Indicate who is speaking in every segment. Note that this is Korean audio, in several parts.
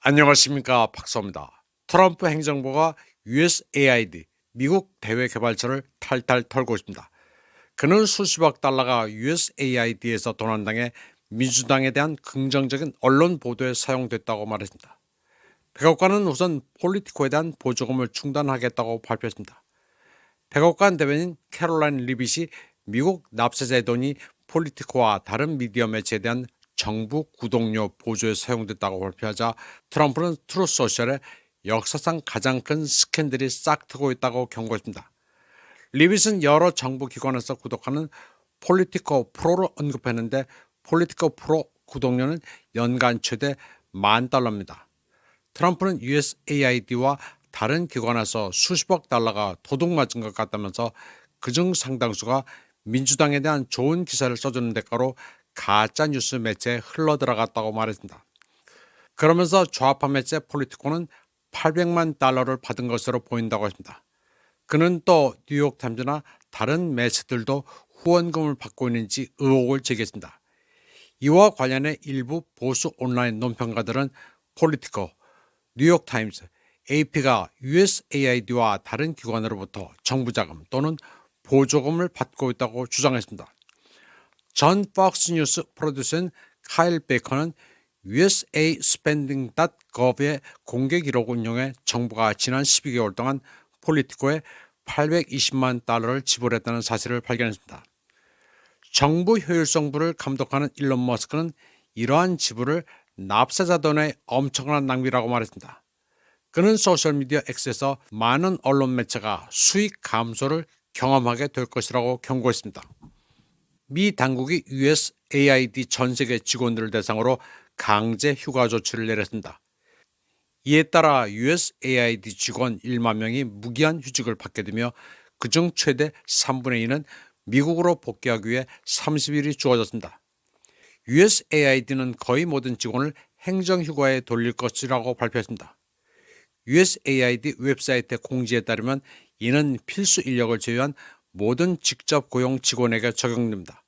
Speaker 1: 안녕하십니까, 박사입니다. 트럼프 행정부가 USAID 미국 대외개발처를 탈탈 털고 있습니다. 그는 수십억 달러가 USAID에서 도난당해 민주당에 대한 긍정적인 언론 보도에 사용됐다고 말했습니다. 백악관은 우선 폴리티코에 대한 보조금을 중단하겠다고 발표했습니다. 백악관 대변인 캐롤라인 리빗이 미국 납세자의 돈이 폴리티코와 다른 미디어 매체에 대한 정부 구독료 보조에 사용됐다고 발표하자 트럼프는 트루소셜에 역사상 가장 큰 스캔들이 싹트고 있다고 경고했습니다. 리빗은 여러 정부 기관에서 구독하는 폴리티코 프로를 언급했는데 폴리티코 프로 구독료는 연간 최대 $10,000입니다. 트럼프는 USAID와 다른 기관에서 수십억 달러가 도둑맞은 것 같다면서 그중 상당수가 민주당에 대한 좋은 기사를 써주는 대가로 가짜뉴스 매체에 흘러들어갔다고 말했습니다. 그러면서 좌파 매체 폴리티코는 $800만 받은 것으로 보인다고 했습니다. 그는 또 뉴욕타임즈나 다른 매체들도 후원금을 받고 있는지 의혹을 제기했습니다. 이와 관련해 일부 보수 온라인 논평가들은 폴리티코, 뉴욕타임즈, AP가 USAID와 다른 기관으로부터 정부 자금 또는 보조금을 받고 있다고 주장했습니다. 전 폭스뉴스 프로듀서인 카일 베이커는 usaspending.gov의 공개 기록을 인용해 정부가 지난 12개월 동안 폴리티코에 $820만 지불했다는 사실을 발견했습니다. 정부 효율성부를 감독하는 일론 머스크는 이러한 지불을 납세자 돈의 엄청난 낭비라고 말했습니다. 그는 소셜미디어 X에서 많은 언론 매체가 수익 감소를 경험하게 될 것이라고 경고했습니다. 미 당국이 USAID 전 세계 직원들을 대상으로 강제 휴가 조치를 내렸습니다. 이에 따라 USAID 직원 1만 명이 무기한 휴직을 받게 되며 그중 최대 3분의 2는 미국으로 복귀하기 위해 30일이 주어졌습니다. USAID는 거의 모든 직원을 행정휴가에 돌릴 것이라고 발표했습니다. USAID 웹사이트 공지에 따르면 이는 필수 인력을 제외한 모든 직접 고용 직원에게 적용됩니다.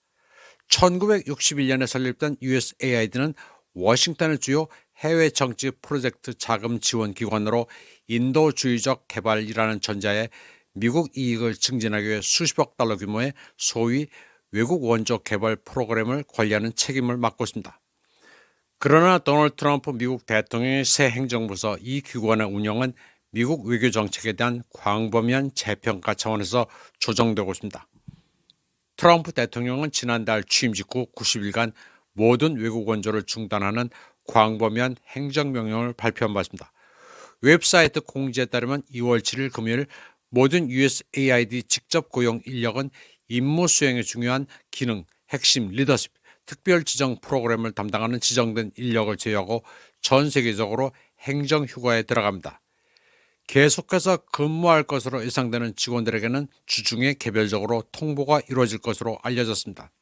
Speaker 1: 1961년에 설립된 USAID는 워싱턴의 주요 해외 정치 프로젝트 자금 지원 기관으로 인도주의적 개발이라는 전제하에 미국 이익을 증진하기 위해 수십억 달러 규모의 소위 외국 원조 개발 프로그램을 관리하는 책임을 맡고 있습니다. 그러나 도널드 트럼프 미국 대통령의 새 행정부서 이 기관의 운영은 미국 외교 정책에 대한 광범위한 재평가 차원에서 조정되고 있습니다. 트럼프 대통령은 지난달 취임 직후 90일간 모든 외국 원조를 중단하는 광범위한 행정명령을 발표한 바 있습니다. 웹사이트 공지에 따르면 2월 7일 금요일 모든 USAID 직접 고용 인력은 임무 수행에 중요한 기능, 핵심, 리더십, 특별 지정 프로그램을 담당하는 지정된 인력을 제외하고 전 세계적으로 행정휴가에 들어갑니다. 계속해서 근무할 것으로 예상되는 직원들에게는 주중에 개별적으로 통보가 이루어질 것으로 알려졌습니다.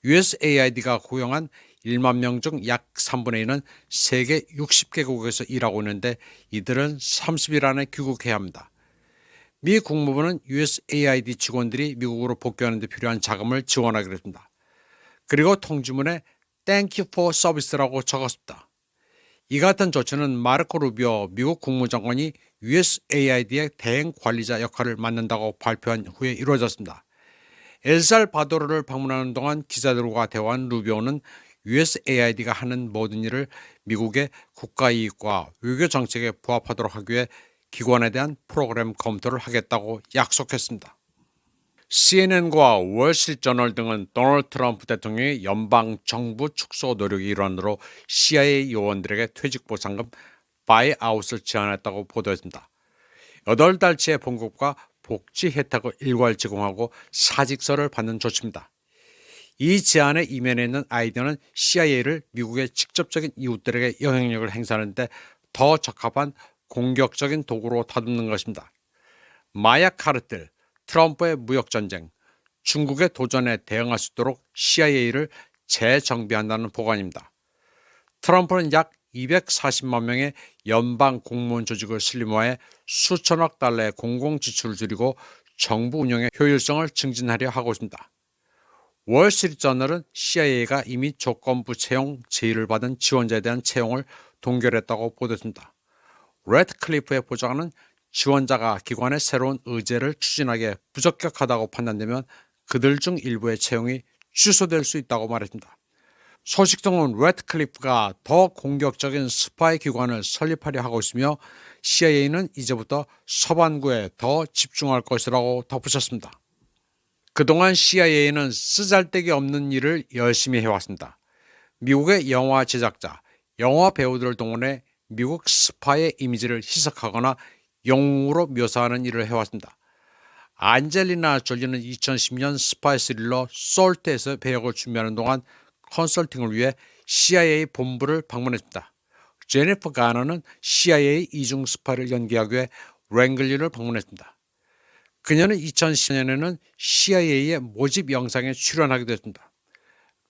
Speaker 1: USAID가 고용한 1만 명 중 약 3분의 1은 세계 60개국에서 일하고 있는데 이들은 30일 안에 귀국해야 합니다. 미 국무부는 USAID 직원들이 미국으로 복귀하는 데 필요한 자금을 지원하기로 했습니다. 그리고 통지문에 Thank you for service라고 적었습니다. 이 같은 조치는 마르코 루비오 미국 국무장관이 USAID의 대행 관리자 역할을 맡는다고 발표한 후에 이루어졌습니다. 엘살바도르를 방문하는 동안 기자들과 대화한 루비오는 USAID가 하는 모든 일을 미국의 국가이익과 외교 정책에 부합하도록 하기 위해 기관에 대한 프로그램 검토를 하겠다고 약속했습니다. CNN과 월스트리트저널 등은 도널드 트럼프 대통령의 연방정부 축소 노력의 일환으로 CIA 요원들에게 퇴직보상금 바이아웃을 제안했다고 보도했습니다. 8달치의 봉급과 복지 혜택을 일괄 제공하고 사직서를 받는 조치입니다. 이 제안의 이면에 있는 아이디어는 CIA를 미국의 직접적인 이웃들에게 영향력을 행사하는 데 더 적합한 공격적인 도구로 다듬는 것입니다. 마약 카르텔, 트럼프의 무역전쟁, 중국의 도전에 대응할 수 있도록 CIA를 재정비한다는 보관입니다. 트럼프는 약 240만 명의 연방 공무원 조직을 슬림화해 수천억 달러의 공공지출을 줄이고 정부 운영의 효율성을 증진하려 하고 있습니다. 월스트리트저널은 CIA가 이미 조건부 채용 제의를 받은 지원자에 대한 채용을 동결했다고 보도했습니다. 레드클리프의 보좌관은 지원자가 기관의 새로운 의제를 추진하기에 부적격하다고 판단되면 그들 중 일부의 채용이 취소될 수 있다고 말했습니다. 소식통은 레드클리프가 더 공격적인 스파이 기관을 설립하려 하고 있으며 CIA는 이제부터 서반구에 더 집중할 것이라고 덧붙였습니다. 그동안 CIA는 쓰잘데기 없는 일을 열심히 해왔습니다. 미국의 영화 제작자, 영화 배우들을 동원해 미국 스파이의 이미지를 희석하거나 영웅으로 묘사하는 일을 해왔습니다. 안젤리나 졸리는 2010년 스파이 스릴러 솔트에서 배역을 준비하는 동안 컨설팅을 위해 CIA 본부를 방문했습니다. 제니퍼 가너는 CIA 이중 스파이를 연기하기 위해 랭글리를 방문했습니다. 그녀는 2010년에는 CIA의 모집 영상에 출연하기도 했습니다.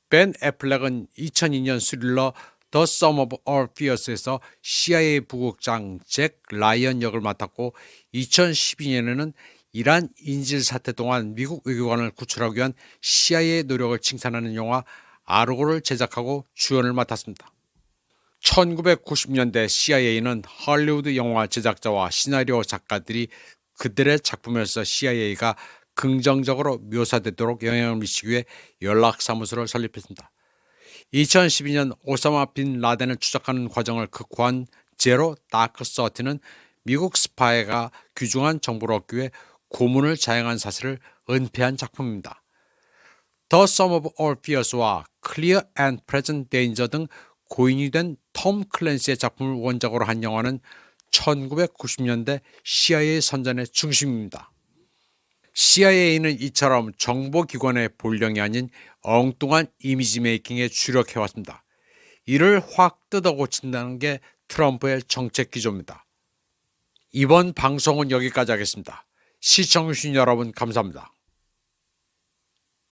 Speaker 1: 벤 애플렉은 2002년 스릴러 The Sum of All Fears에서 CIA 부국장 잭 라이언 역을 맡았고 2012년에는 이란 인질 사태 동안 미국 외교관을 구출하기 위한 CIA의 노력을 칭찬하는 영화 아르고를 제작하고 주연을 맡았습니다. 1990년대 CIA는 할리우드 영화 제작자와 시나리오 작가들이 그들의 작품에서 CIA가 긍정적으로 묘사되도록 영향을 미치기 위해 연락사무소를 설립했습니다. 2012년 오사마 빈 라덴을 추적하는 과정을 극화한 제로 다크 서티는 미국 스파이가 귀중한 정보를 얻기 위해 고문을 자행한 사실을 은폐한 작품입니다. The Sum of All Fears와 Clear and Present Danger 등 고인이 된 톰 클랜시의 작품을 원작으로 한 영화는 1990년대 CIA 선전의 중심입니다. CIA는 이처럼 정보기관의 본령이 아닌 엉뚱한 이미지 메이킹에 주력해왔습니다. 이를 확 뜯어 고친다는 게 트럼프의 정책 기조입니다. 이번 방송은 여기까지 하겠습니다. 시청해주신 여러분 감사합니다.